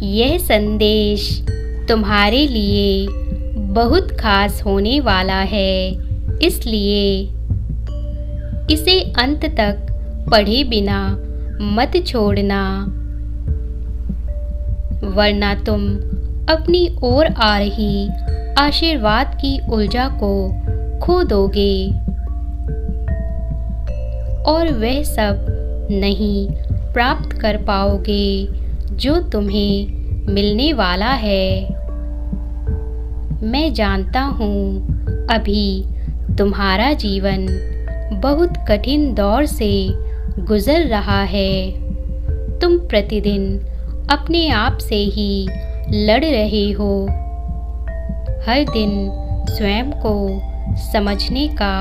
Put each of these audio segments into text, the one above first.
यह संदेश तुम्हारे लिए बहुत खास होने वाला है, इसलिए इसे अंत तक पढ़े बिना मत छोड़ना, वरना तुम अपनी ओर आ रही आशीर्वाद की ऊर्जा को खो दोगे और वह सब नहीं प्राप्त कर पाओगे जो तुम्हें मिलने वाला है। मैं जानता हूँ अभी तुम्हारा जीवन बहुत कठिन दौर से गुजर रहा है। तुम प्रतिदिन अपने आप से ही लड़ रहे हो, हर दिन स्वयं को समझने का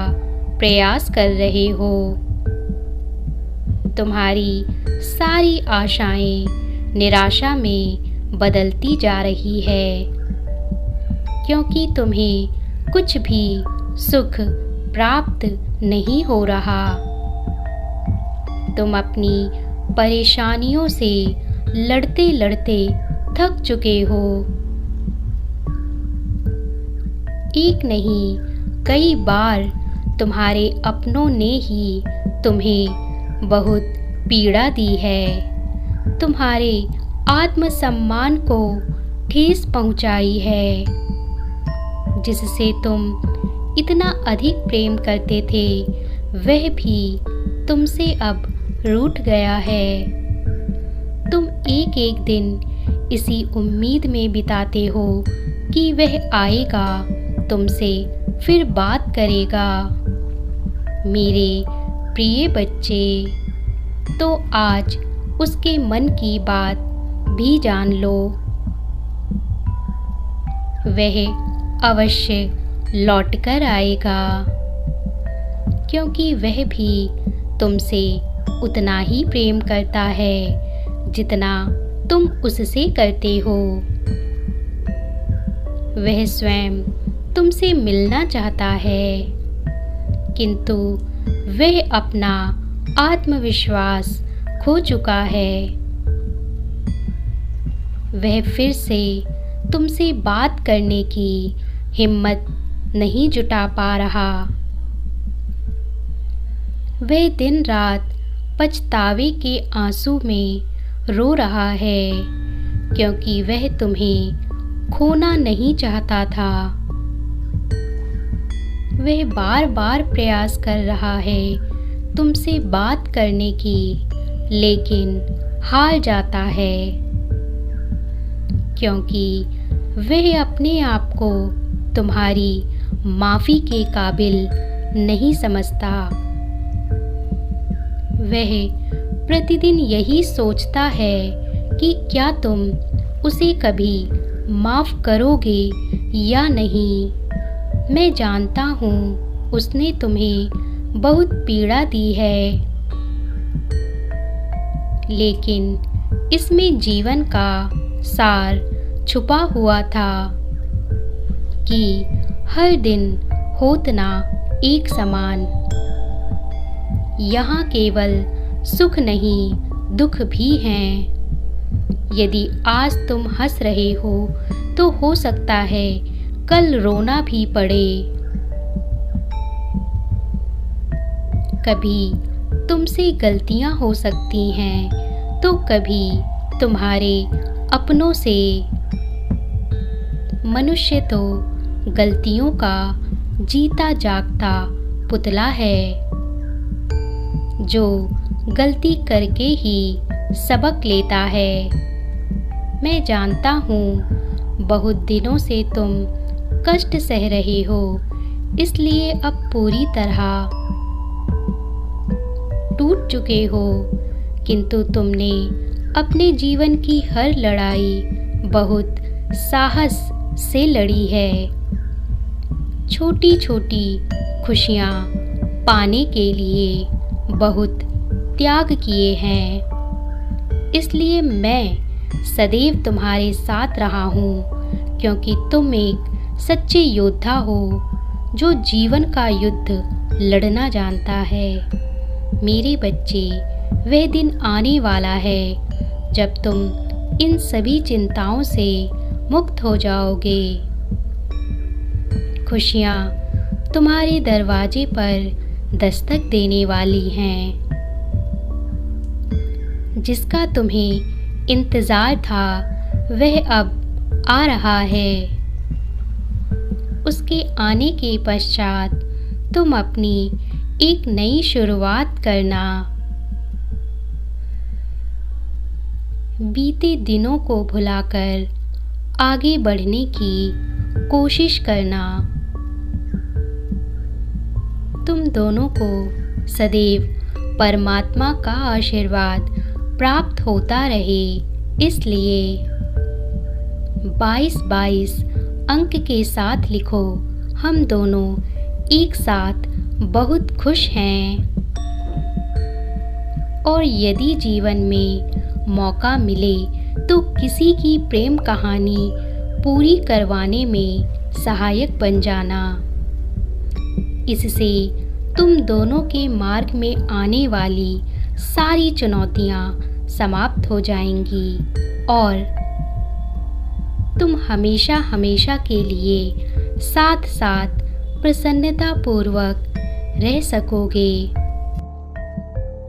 प्रयास कर रहे हो। तुम्हारी सारी आशाएं निराशा में बदलती जा रही है, क्योंकि तुम्हें कुछ भी सुख प्राप्त नहीं हो रहा। तुम अपनी परेशानियों से लड़ते लड़ते थक चुके हो। एक नहीं कई बार तुम्हारे अपनों ने ही तुम्हें बहुत पीड़ा दी है, तुम्हारे आत्मसम्मान को ठेस पहुंचाई है। जिससे तुम इतना अधिक प्रेम करते थे, वह भी तुमसे अब रूठ गया है। तुम एक एक दिन इसी उम्मीद में बिताते हो कि वह आएगा, तुमसे फिर बात करेगा। मेरे प्रिय बच्चे, तो आज उसके मन की बात भी जान लो। वह अवश्य लौटकर आएगा, क्योंकि वह भी तुमसे उतना ही प्रेम करता है जितना तुम उससे करते हो। वह स्वयं तुमसे मिलना चाहता है, किंतु वह अपना आत्मविश्वास खो चुका है। वह फिर से तुमसे बात करने की हिम्मत नहीं जुटा पा रहा। वह दिन रात पछतावे के आंसू में रो रहा है, क्योंकि वह तुम्हें खोना नहीं चाहता था। वह बार बार प्रयास कर रहा है तुमसे बात करने की, लेकिन हार जाता है, क्योंकि वह अपने आप को तुम्हारी माफ़ी के काबिल नहीं समझता। वह प्रतिदिन यही सोचता है कि क्या तुम उसे कभी माफ़ करोगे या नहीं। मैं जानता हूँ उसने तुम्हें बहुत पीड़ा दी है, लेकिन इसमें जीवन का सार छुपा हुआ था कि हर दिन होत ना एक समान। यहाँ केवल सुख नहीं, दुख भी हैं। यदि आज तुम हंस रहे हो, तो हो सकता है कल रोना भी पड़े। कभी तुमसे गलतियाँ हो सकती हैं, तो कभी तुम्हारे अपनों से। मनुष्य तो गलतियों का जीता जागता पुतला है, जो गलती करके ही सबक लेता है। मैं जानता हूँ बहुत दिनों से तुम कष्ट सह रहे हो, इसलिए अब पूरी तरह टूट चुके हो, किंतु तुमने अपने जीवन की हर लड़ाई बहुत साहस से लड़ी है। छोटी छोटी खुशियाँ पाने के लिए बहुत त्याग किए हैं, इसलिए मैं सदैव तुम्हारे साथ रहा हूँ, क्योंकि तुम एक सच्चे योद्धा हो जो जीवन का युद्ध लड़ना जानता है। मेरे बच्चे, वह दिन आने वाला है जब तुम इन सभी चिंताओं से मुक्त हो जाओगे। खुशियाँ तुम्हारे दरवाजे पर दस्तक देने वाली हैं। जिसका तुम्हें इंतज़ार था वह अब आ रहा है। उसके आने के पश्चात तुम अपनी एक नई शुरुआत करना। बीते दिनों को भुलाकर आगे बढ़ने की कोशिश करना। तुम दोनों को सदैव परमात्मा का आशीर्वाद प्राप्त होता रहे, इसलिए 22-22 अंक के साथ लिखो, हम दोनों एक साथ बहुत खुश हैं। और यदि जीवन में मौका मिले तो किसी की प्रेम कहानी पूरी करवाने में सहायक बन जाना। इससे तुम दोनों के मार्ग में आने वाली सारी चुनौतियाँ समाप्त हो जाएंगी और तुम हमेशा हमेशा के लिए साथ साथ प्रसन्नता पूर्वक रह सकोगे।